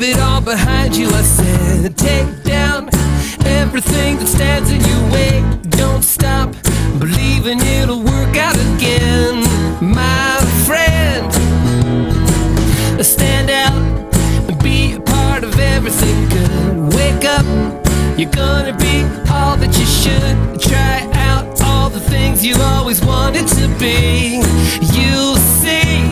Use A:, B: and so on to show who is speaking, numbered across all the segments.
A: it all behind you. I said, take down everything that stands in your way. Don't stop believing it'll work out again, my friend. Stand out and be a part of everything good. Wake up, you're gonna be all that you should. Try out all the things you always wanted to be. You'll see,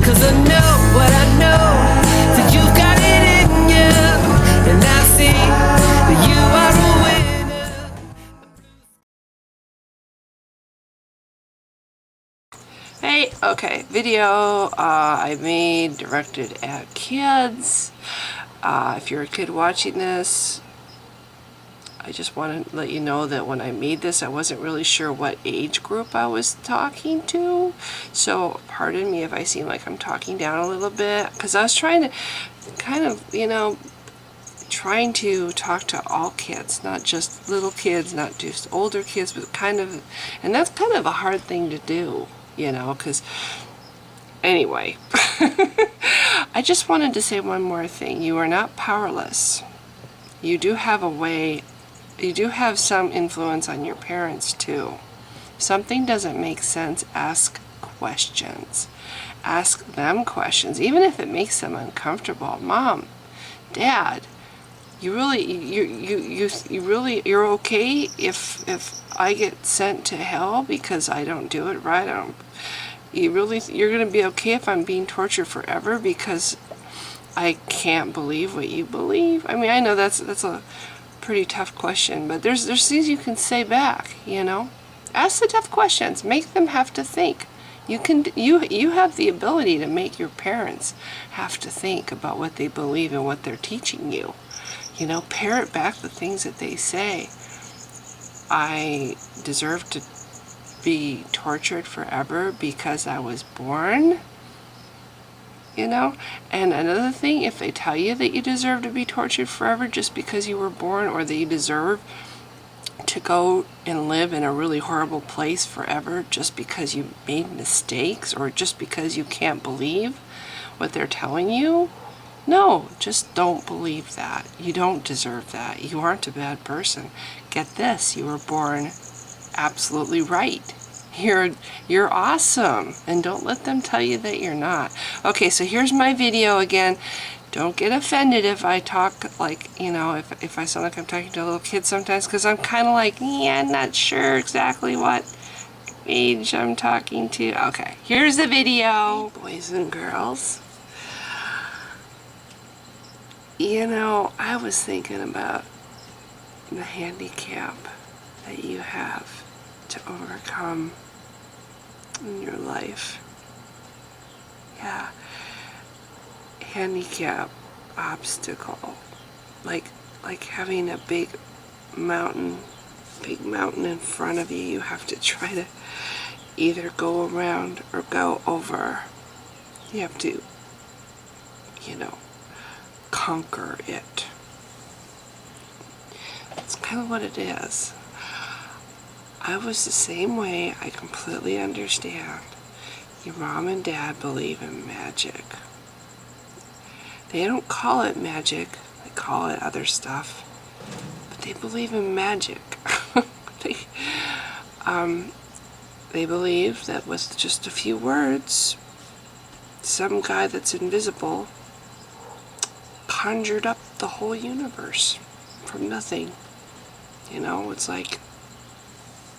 A: 'cause I know what I know, that you've got it in you, and I see that you are a winner.
B: Hey, okay, video I made directed at kids. If you're a kid watching this, I just want to let you know that when I made this, I wasn't really sure what age group I was talking to. So pardon me if I seem like I'm talking down a little bit, because I was trying to kind of, trying to talk to all kids, not just little kids, not just older kids, but kind of, and that's kind of a hard thing to do, because anyway, I just wanted to say one more thing. You are not powerless. You do have a way, you do have some influence on your parents too. If something doesn't make sense, ask questions. Ask them questions, even if it makes them uncomfortable. Mom, Dad, you're okay if I get sent to hell because I don't do it right? You're gonna be okay if I'm being tortured forever because I can't believe what you believe? I mean, I know that's a pretty tough question, but there's things you can say back, Ask the tough questions. Make them have to think. You have the ability to make your parents have to think about what they believe and what they're teaching you. Parrot back the things that they say. I deserve to be tortured forever because I was born. And another thing, if they tell you that you deserve to be tortured forever just because you were born, or that you deserve to go and live in a really horrible place forever just because you made mistakes, or just because you can't believe what they're telling you, no, just don't believe that. You don't deserve that. You aren't a bad person. Get this, you were born absolutely right. You're awesome, and don't let them tell you that you're not. Okay, so here's my video again. Don't get offended if I talk like, if I sound like I'm talking to a little kid sometimes, because I'm kind of like, I'm not sure exactly what age I'm talking to. Okay, here's the video. Hey, boys and girls. I was thinking about the handicap that you have to overcome in your life. Yeah. Handicap, obstacle. Like having a big mountain in front of you. You have to try to either go around or go over. You have to, conquer it. That's kind of what it is. I was the same way. I completely understand. Your mom and dad believe in magic. They don't call it magic. They call it other stuff. But they believe in magic. They believe that with just a few words, some guy that's invisible conjured up the whole universe from nothing. It's like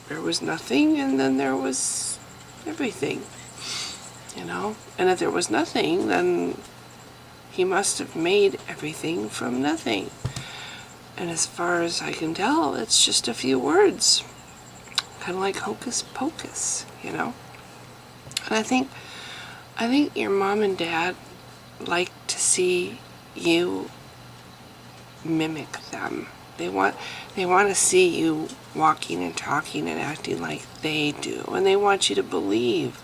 B: there was nothing, and then there was everything. And if there was nothing, then he must have made everything from nothing. And as far as I can tell, it's just a few words. Kind of like hocus pocus, And I think your mom and dad like to see you mimic them. They want to see you walking and talking and acting like they do. And they want you to believe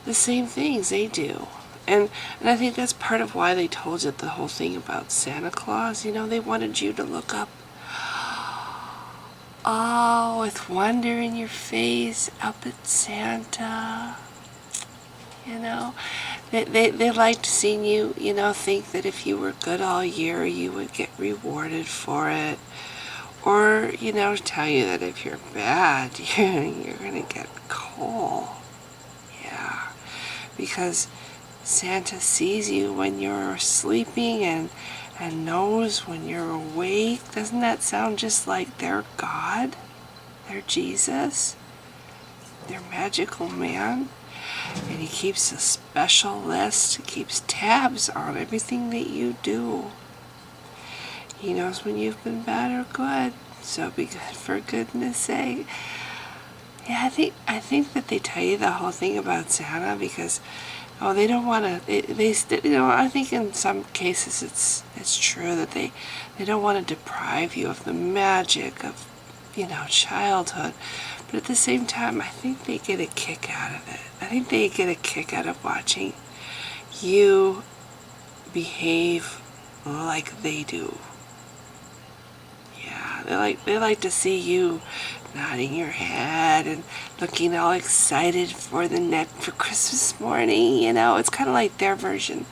B: the same things they do. And I think that's part of why they told you the whole thing about Santa Claus. They wanted you to look up, with wonder in your face, up at Santa. They liked seeing you, think that if you were good all year, you would get rewarded for it. Or, tell you that if you're bad, you're going to get coal. Yeah. Because Santa sees you when you're sleeping and knows when you're awake. Doesn't that sound just like their God? Their Jesus? Their magical man? And he keeps a special list. He keeps tabs on everything that you do. He knows when you've been bad or good. So be good for goodness sake. Yeah, I think that they tell you the whole thing about Santa because they don't want to. I think in some cases it's true that they don't want to deprive you of the magic of childhood. But at the same time, I think they get a kick out of it. I think they get a kick out of watching you behave like they do. Yeah, they like to see you nodding your head and looking all excited for Christmas morning. It's kind of like their version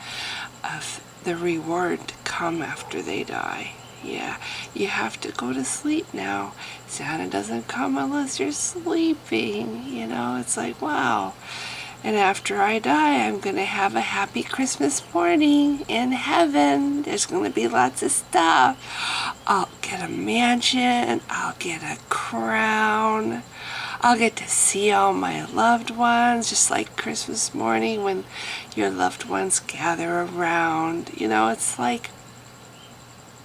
B: of the reward to come after they die. Yeah, you have to go to sleep now. Santa doesn't come unless you're sleeping. It's like, wow. And after I die, I'm going to have a happy Christmas morning in heaven. There's going to be lots of stuff. I'll get a mansion. I'll get a crown. I'll get to see all my loved ones, just like Christmas morning when your loved ones gather around. It's like,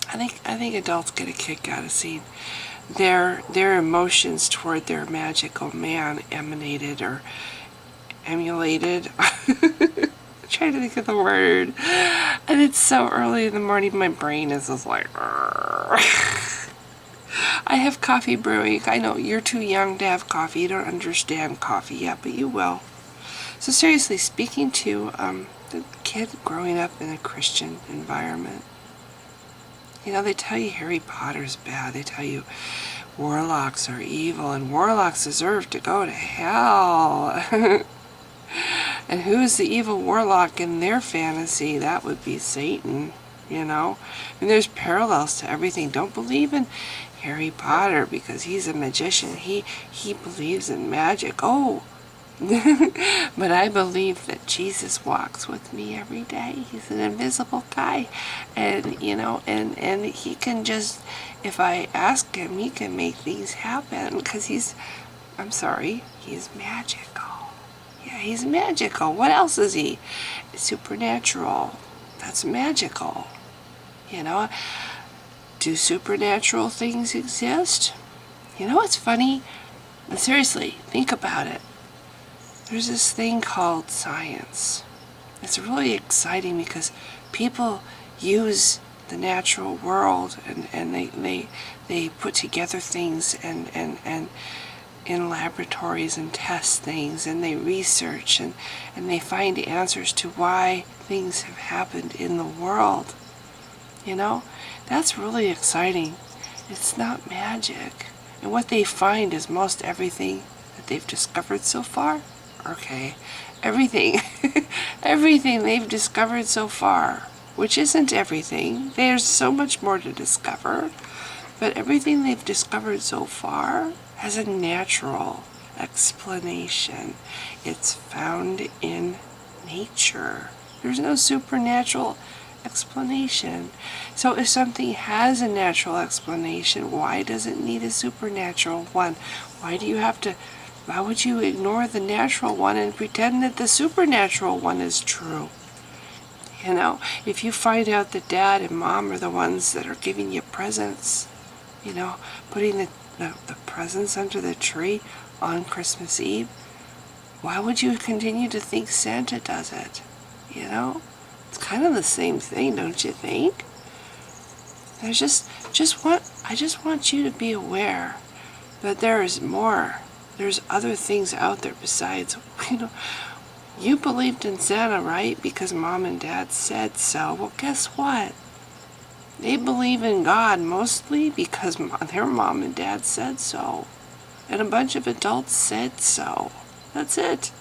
B: I think adults get a kick out of seeing their emotions toward their magical man emanated or emulated. I'm trying to think of the word. And it's so early in the morning, my brain is just like, I have coffee brewing. I know you're too young to have coffee. You don't understand coffee yet, but you will. So seriously, speaking to the kid growing up in a Christian environment, they tell you Harry Potter's bad. They tell you warlocks are evil and warlocks deserve to go to hell. And who's the evil warlock in their fantasy? That would be Satan, And there's parallels to everything. Don't believe in Harry Potter because he's a magician. He believes in magic. Oh, but I believe that Jesus walks with me every day. He's an invisible guy. And, and he can just, if I ask him, he can make things happen because he's magical. Yeah, he's magical. What else is he? Supernatural. That's magical. Do supernatural things exist? What's funny? Seriously, think about it. There's this thing called science. It's really exciting because people use the natural world and they put together things and in laboratories and test things and they research and they find answers to why things have happened in the world. That's really exciting. It's not magic. And what they find is most everything that they've discovered so far. Okay, everything they've discovered so far, which isn't everything. There's so much more to discover, but everything they've discovered so far has a natural explanation. It's found in nature. There's no supernatural explanation. So if something has a natural explanation, why does it need a supernatural one? Why would you ignore the natural one and pretend that the supernatural one is true? If you find out that Dad and Mom are the ones that are giving you presents, putting the presents under the tree on Christmas Eve, why would you continue to think Santa does it? It's kind of the same thing, don't you think? I just want you to be aware that there is more. There's other things out there besides, you believed in Santa, right? Because Mom and Dad said so. Well, guess what? They believe in God mostly because their Mom and Dad said so. And a bunch of adults said so. That's it.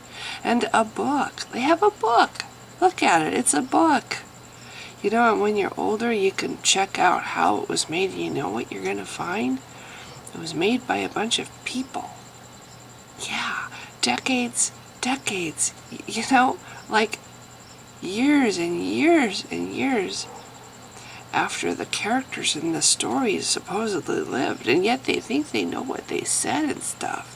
B: And a book. They have a book. Look at it. It's a book. You know, and when you're older, you can check out how it was made. You know what you're going to find? It was made by a bunch of people. Yeah, decades, you know, like years and years and years after the characters in the stories supposedly lived, and yet they think they know what they said and stuff.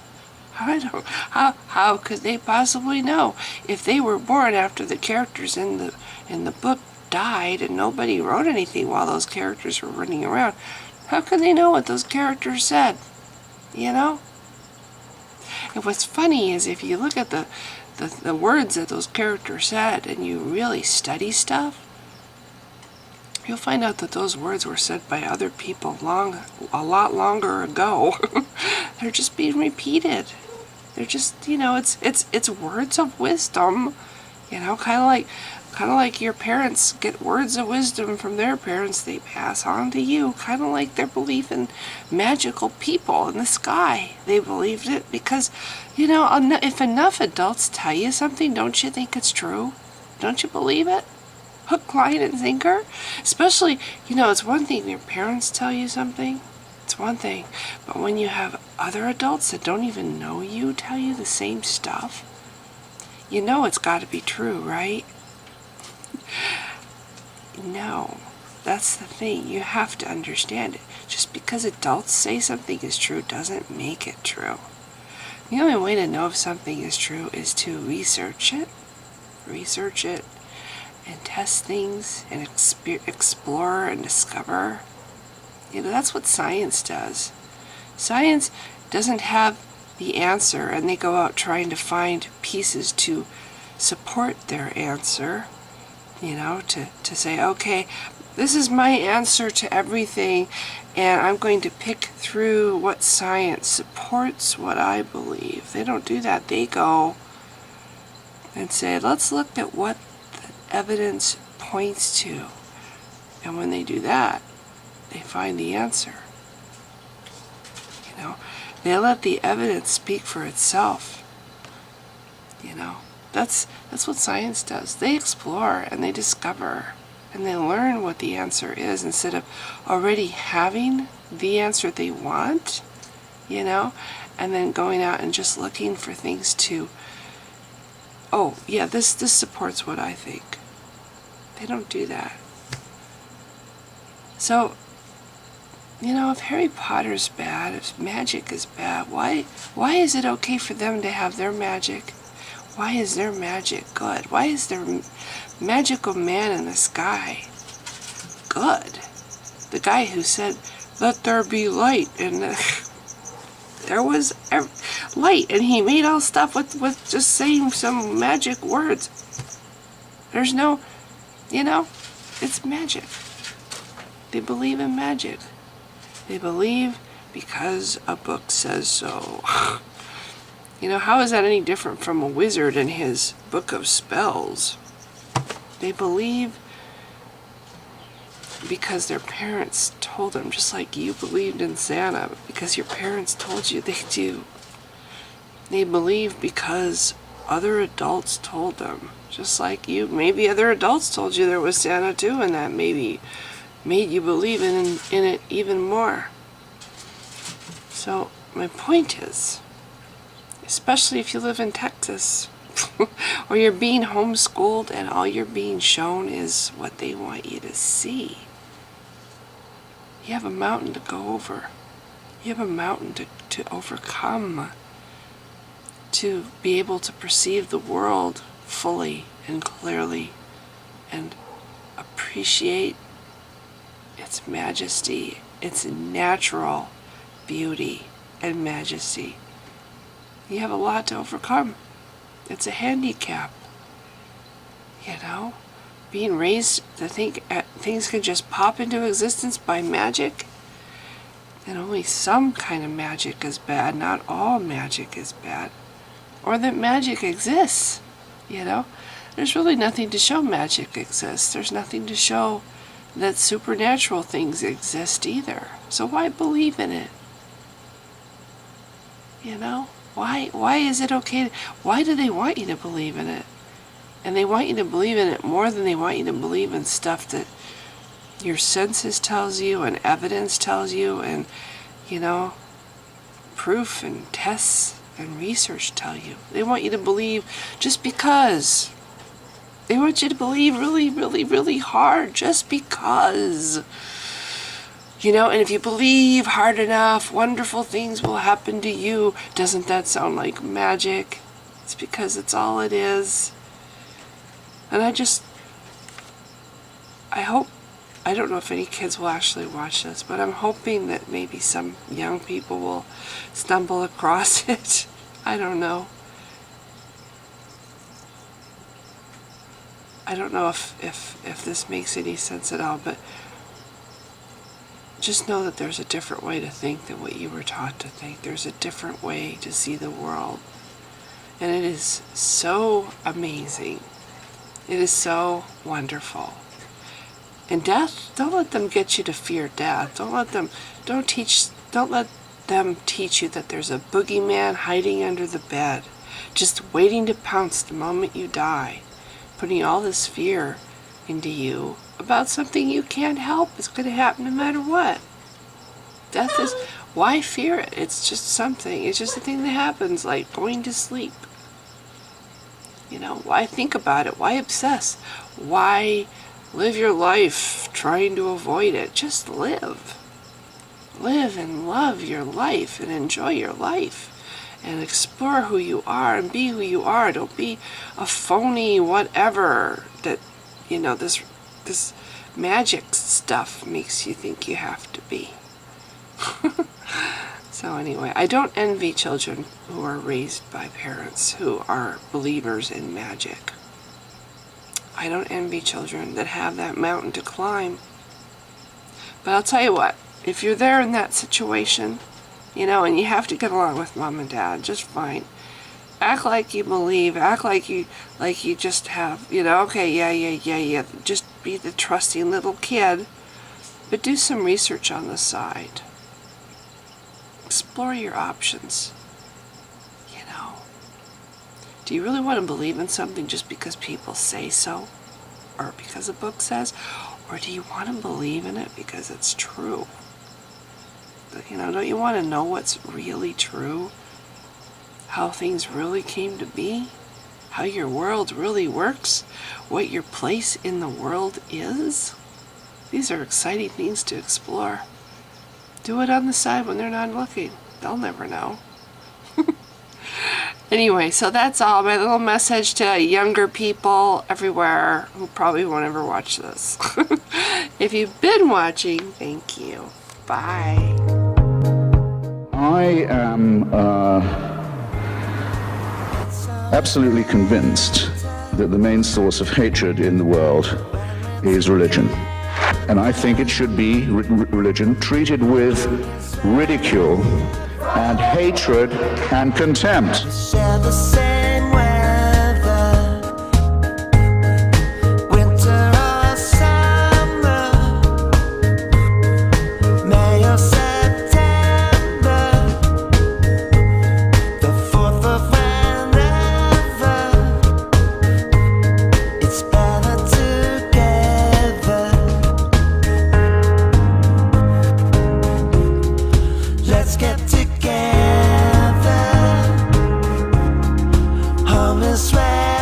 B: How could they possibly know if they were born after the characters in the book died and nobody wrote anything while those characters were running around? How could they know what those characters said? You know? And what's funny is if you look at the words that those characters said and you really study stuff, you'll find out that those words were said by other people a lot longer ago. They're just being repeated. They're just, you know, it's words of wisdom, you know, kind of like your parents get words of wisdom from their parents, they pass on to you, kind of like their belief in magical people in the sky. They believed it because, you know, if enough adults tell you something, don't you think it's true? Don't you believe it? Hook, line, and sinker? Especially, you know, it's one thing when your parents tell you something. It's one thing. But when you have other adults that don't even know you tell you the same stuff, you know it's got to be true, right? No. That's the thing. You have to understand it. Just because adults say something is true doesn't make it true. The only way to know if something is true is to research it, and test things, and explore and discover. You know, that's what science does. Science doesn't have the answer, and they go out trying to find pieces to support their answer, you know, to say, okay, this is my answer to everything, and I'm going to pick through what science supports what I believe. They don't do that. They go and say, let's look at what the evidence points to. And when they do that, they find the answer. You know, they let the evidence speak for itself. You know, that's what science does. They explore and they discover and they learn what the answer is instead of already having the answer they want, you know, and then going out and just looking for things to, oh, yeah, this supports what I think. They don't do that. So, you know, if Harry Potter's bad, if magic is bad, why is it okay for them to have their magic? Why is their magic good? Why is their magical man in the sky good? The guy who said, let there be light, and there was light, and he made all stuff with just saying some magic words. There's no, you know, it's magic. They believe in magic. They believe because a book says so. You know, how is that any different from a wizard and his book of spells? They believe because their parents told them, just like you believed in Santa, because your parents told you they do. They believe because other adults told them, just like you. Maybe other adults told you there was Santa too, and that maybe made you believe in it even more. So my point is, especially if you live in Texas, or you're being homeschooled and all you're being shown is what they want you to see, you have a mountain to go over. You have a mountain to overcome, to be able to perceive the world fully and clearly and appreciate its majesty, its natural beauty and majesty. You have a lot to overcome. It's a handicap. You know, being raised to think things can just pop into existence by magic, and only some kind of magic is bad, not all magic is bad, or that magic exists. You know, there's really nothing to show magic exists. There's nothing to show that supernatural things exist either. So why believe in it? You know, why is it okay? Why do they want you to believe in it? And they want you to believe in it more than they want you to believe in stuff that your senses tells you and evidence tells you and, proof and tests and research tell you. They want you to believe just because. They want you to believe really, really, really hard just because. And if you believe hard enough, wonderful things will happen to you. Doesn't that sound like magic? It's because it's all it is. And I hope, I don't know if any kids will actually watch this, but I'm hoping that maybe some young people will stumble across it. I don't know. I don't know if this makes any sense at all, but just know that there's a different way to think than what you were taught to think. There's a different way to see the world. And it is so amazing. It is so wonderful. And death, don't let them get you to fear death. Don't let them teach you that there's a boogeyman hiding under the bed, just waiting to pounce the moment you die, putting all this fear into you about something you can't help. It's going to happen no matter what. Death is, why fear it? It's just something. It's just a thing that happens, like going to sleep. Why think about it? Why obsess? Why live your life trying to avoid it? Just live. Live and love your life and enjoy your life and explore who you are and be who you are. Don't be a phony whatever that, this magic stuff makes you think you have to be. So anyway, I don't envy children who are raised by parents who are believers in magic. I don't envy children that have that mountain to climb. But I'll tell you what, if you're there in that situation, and you have to get along with mom and dad just fine. Act like you believe, act like you just have, okay, yeah. Just be the trusting little kid. But do some research on the side. Explore your options. Do you really want to believe in something just because people say so? Or because a book says? Or do you want to believe in it because it's true? Don't you want to know what's really true? How things really came to be? How your world really works? What your place in the world is? These are exciting things to explore. Do it on the side when they're not looking. They'll never know. Anyway, so that's all. My little message to younger people everywhere who probably won't ever watch this. If you've been watching, thank you. Bye.
C: I am absolutely convinced that the main source of hatred in the world is religion. And I think it should be religion treated with ridicule and hatred and contempt.
D: Share the same weather, winter or summer, May or September, the 4th of whenever, it's better together. Let's get together. Home is where